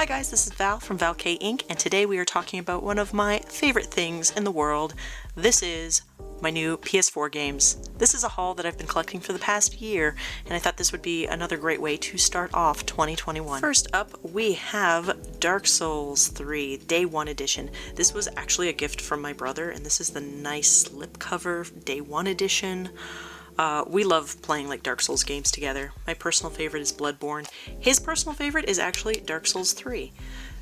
Hi guys, this is Val from valkayink, and today we are talking about one of my favorite things in the world. This is my new PS4 games. This is a haul that I've been collecting for the past year, and I thought this would be another great way to start off 2021. First up, we have Dark Souls 3 Day 1 Edition. This was actually a gift from my brother, and this is the nice slipcover Day 1 Edition. We love playing like Dark Souls games together. My personal favorite is Bloodborne. His personal favorite is actually Dark Souls 3.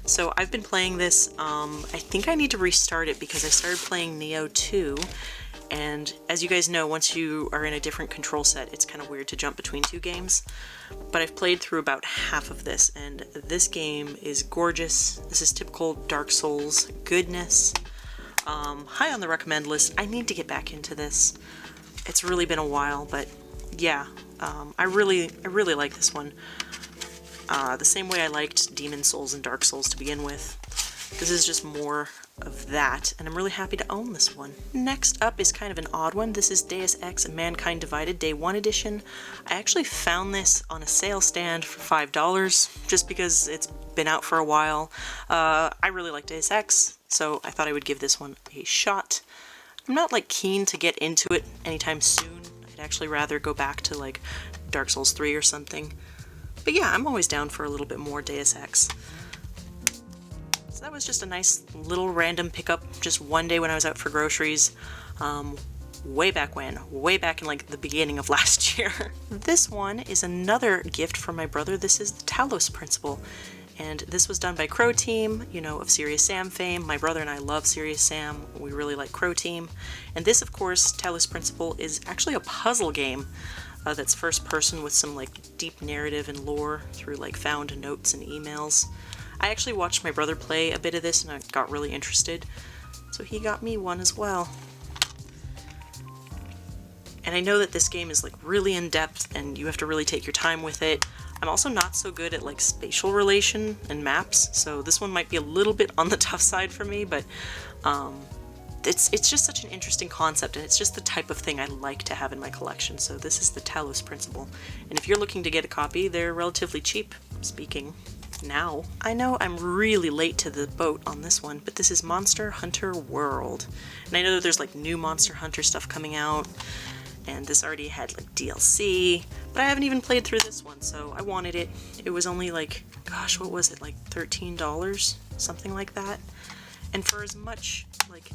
So I've been playing this, I think I need to restart it because I started playing Neo 2, and as you guys know, once you are in a different control set, it's kind of weird to jump between two games. But I've played through about half of this, and this game is gorgeous. This is typical Dark Souls goodness. High on the recommend list. I need to get back into this. It's really been a while, but yeah, I really like this one. The same way I liked Demon Souls and Dark Souls to begin with. This is just more of that, and I'm really happy to own this one. Next up is kind of an odd one. This is Deus Ex Mankind Divided Day 1 Edition. I actually found this on a sale stand for $5, just because it's been out for a while. I really like Deus Ex, so I thought I would give this one a shot. I'm not like keen to get into it anytime soon. I'd actually rather go back to like Dark Souls 3 or something. But yeah, I'm always down for a little bit more Deus Ex. So that was just a nice little random pickup just one day when I was out for groceries. Way back in like the beginning of last year. This one is another gift from my brother. This is the Talos Principle. And this was done by Crow Team, you know, of Serious Sam fame. My brother and I love Serious Sam. We really like Crow Team. And this, of course, Talos Principle, is actually a puzzle game that's first person with some like deep narrative and lore through like found notes and emails. I actually watched my brother play a bit of this and I got really interested. So he got me one as well. And I know that this game is like really in depth and you have to really take your time with it. I'm also not so good at like spatial relation and maps, so this one might be a little bit on the tough side for me, but it's just such an interesting concept, and it's just the type of thing I like to have in my collection. So this is the Talos Principle, and if you're looking to get a copy, they're relatively cheap, speaking now. I know I'm really late to the boat on this one, but this is Monster Hunter World, and I know that there's like new Monster Hunter stuff coming out, and this already had like DLC, but I haven't even played through this one, so I wanted it. It was only like, gosh, what was it, like $13? Something like that. And for as much like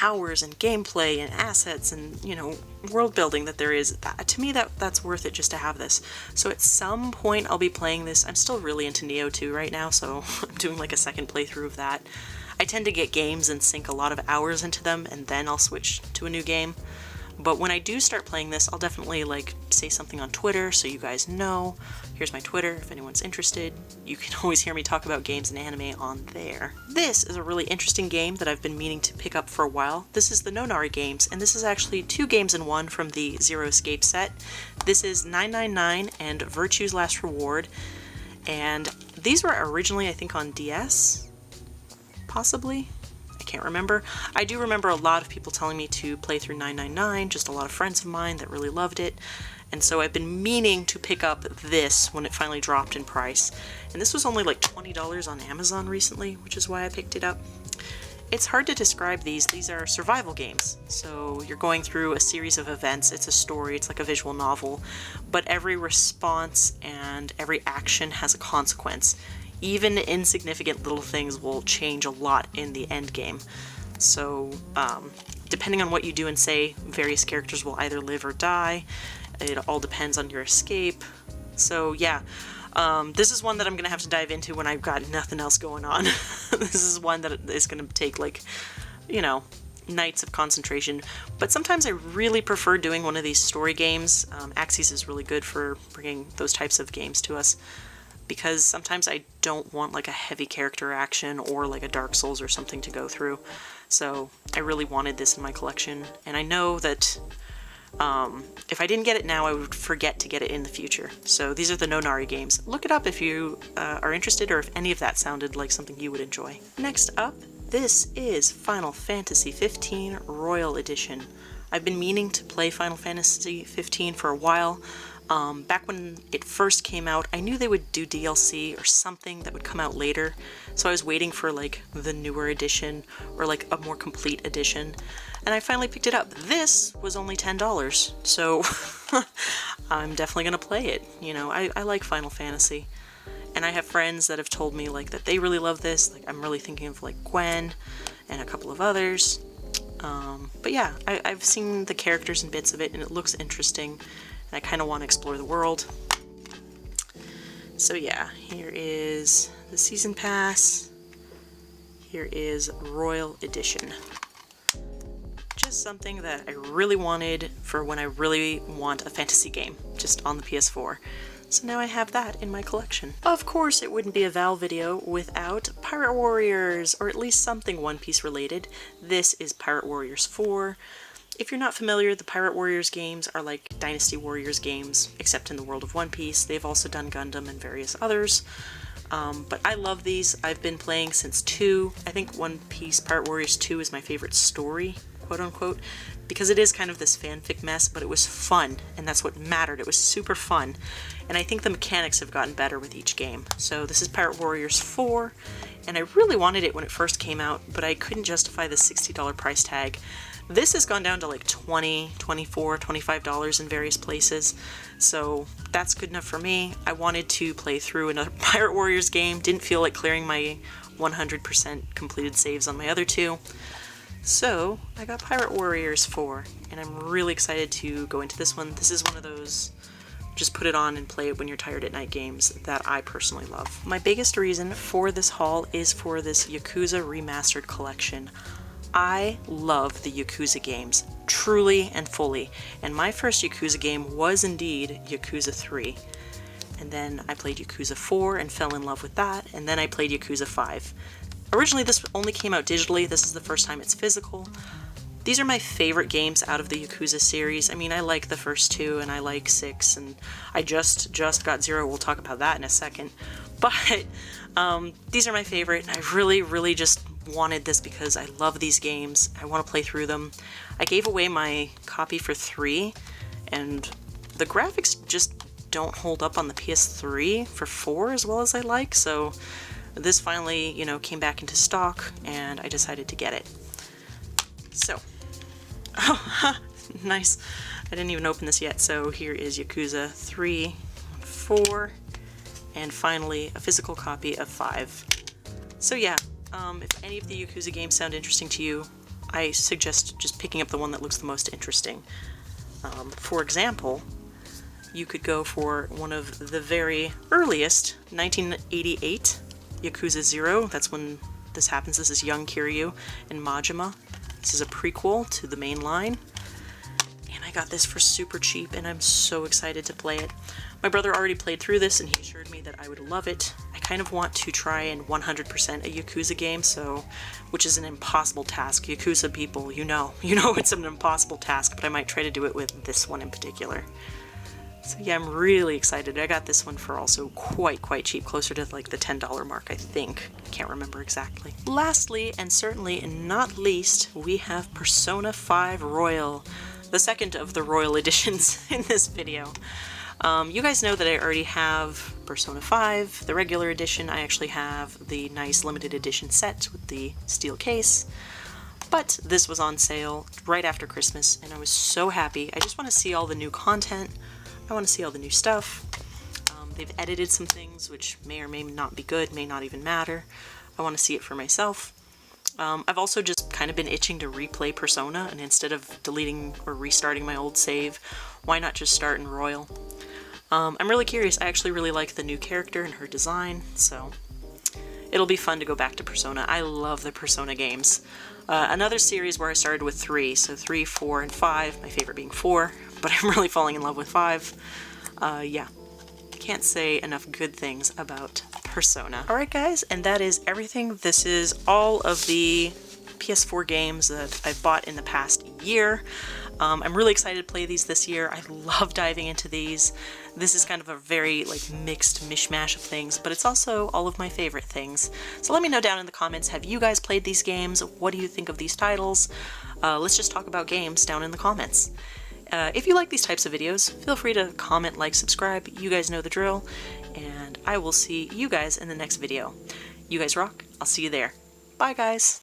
hours and gameplay and assets and, you know, world building that there is, to me that's worth it just to have this. So at some point I'll be playing this. I'm still really into Neo 2 right now, so I'm doing like a second playthrough of that. I tend to get games and sink a lot of hours into them, and then I'll switch to a new game. But when I do start playing this, I'll definitely like say something on Twitter so you guys know. Here's my Twitter if anyone's interested. You can always hear me talk about games and anime on there. This is a really interesting game that I've been meaning to pick up for a while. This is the Nonari games, and this is actually 2 games in 1 from the Zero Escape set. This is 999 and Virtue's Last Reward, and these were originally I think on DS, possibly? Can't remember. I do remember a lot of people telling me to play through 999, just a lot of friends of mine that really loved it, and so I've been meaning to pick up this when it finally dropped in price, and this was only like $20 on Amazon recently, which is why I picked it up. It's hard to describe these. These are survival games, so you're going through a series of events. It's a story, it's like a visual novel, but every response and every action has a consequence. Even insignificant little things will change a lot in the end game. So, depending on what you do and say, various characters will either live or die. It all depends on your escape. So, yeah. This is one that I'm gonna have to dive into when I've got nothing else going on. This is one that is gonna take, like, you know, nights of concentration. But sometimes I really prefer doing one of these story games. Axis is really good for bringing those types of games to us, because sometimes I don't want like a heavy character action or like a Dark Souls or something to go through. So I really wanted this in my collection, and I know that if I didn't get it now, I would forget to get it in the future. So these are the Nonari games. Look it up if you are interested, or if any of that sounded like something you would enjoy. Next up, this is Final Fantasy XV Royal Edition. I've been meaning to play Final Fantasy XV for a while. Back when it first came out, I knew they would do DLC or something that would come out later, so I was waiting for like the newer edition or like a more complete edition, and I finally picked it up. This was only $10, so I'm definitely gonna play it. You know, I like Final Fantasy, and I have friends that have told me like that they really love this. Like, I'm really thinking of like Gwen and a couple of others. But yeah, I've seen the characters and bits of it, and it looks interesting, and I kind of want to explore the world. So yeah, here is the Season Pass. Here is Royal Edition. Just something that I really wanted for when I really want a fantasy game, just on the PS4. So now I have that in my collection. Of course, it wouldn't be a Valve video without Pirate Warriors, or at least something One Piece related. This is Pirate Warriors 4. If you're not familiar, the Pirate Warriors games are like Dynasty Warriors games, except in the world of One Piece. They've also done Gundam and various others. But I love these. I've been playing since 2. I think One Piece Pirate Warriors 2 is my favorite story, quote unquote, because it is kind of this fanfic mess, but it was fun, and that's what mattered. It was super fun, and I think the mechanics have gotten better with each game. So this is Pirate Warriors 4, and I really wanted it when it first came out, but I couldn't justify the $60 price tag. This has gone down to like $20, $24, $25 in various places, so that's good enough for me. I wanted to play through another Pirate Warriors game, didn't feel like clearing my 100% completed saves on my other two. So I got Pirate Warriors 4, and I'm really excited to go into this one. This is one of those just put it on and play it when you're tired at night games that I personally love. My biggest reason for this haul is for this Yakuza Remastered Collection. I love the Yakuza games, truly and fully, and my first Yakuza game was indeed Yakuza 3. And then I played Yakuza 4 and fell in love with that, and then I played Yakuza 5. Originally this only came out digitally, this is the first time it's physical. These are my favorite games out of the Yakuza series. I mean, I like the first 2 and I like 6, and I just got 0, we'll talk about that in a second. But these are my favorite, and I really just wanted this because I love these games. I want to play through them. I gave away my copy for 3, and the graphics just don't hold up on the PS3 for 4 as well as I like, so this finally, you know, came back into stock, and I decided to get it. So, oh, nice. I didn't even open this yet, so here is Yakuza 3, 4, and finally a physical copy of 5. So yeah, if any of the Yakuza games sound interesting to you, I suggest just picking up the one that looks the most interesting. For example, you could go for one of the very earliest, 1988, Yakuza 0. That's when this happens. This is young Kiryu and Majima. This is a prequel to the main line. And I got this for super cheap, and I'm so excited to play it. My brother already played through this, and he assured me that I would love it. I kind of want to try and 100% a Yakuza game, which is an impossible task. Yakuza people, you know it's an impossible task, but I might try to do it with this one in particular. So yeah, I'm really excited. I got this one for also quite cheap, closer to like the $10 mark, I think. I can't remember exactly. Lastly, and certainly not least, we have Persona 5 Royal, the second of the Royal editions in this video. You guys know that I already have Persona 5, the regular edition. I actually have the nice limited edition set with the steel case. But this was on sale right after Christmas, and I was so happy. I just want to see all the new content. I want to see all the new stuff. They've edited some things which may or may not be good, may not even matter. I want to see it for myself. I've also just kind of been itching to replay Persona, and instead of deleting or restarting my old save, why not just start in Royal? I'm really curious. I actually really like the new character and her design, so it'll be fun to go back to Persona. I love the Persona games. Another series where I started with 3, so 3, 4, and 5, my favorite being 4, but I'm really falling in love with 5. Yeah, can't say enough good things about Persona. Alright guys, and that is everything. This is all of the PS4 games that I've bought in the past year. I'm really excited to play these this year. I love diving into these. This is kind of a very mixed mishmash of things, but it's also all of my favorite things. So let me know down in the comments, have you guys played these games? What do you think of these titles? Let's just talk about games down in the comments. If you like these types of videos, feel free to comment, like, subscribe. You guys know the drill, and I will see you guys in the next video. You guys rock. I'll see you there. Bye, guys.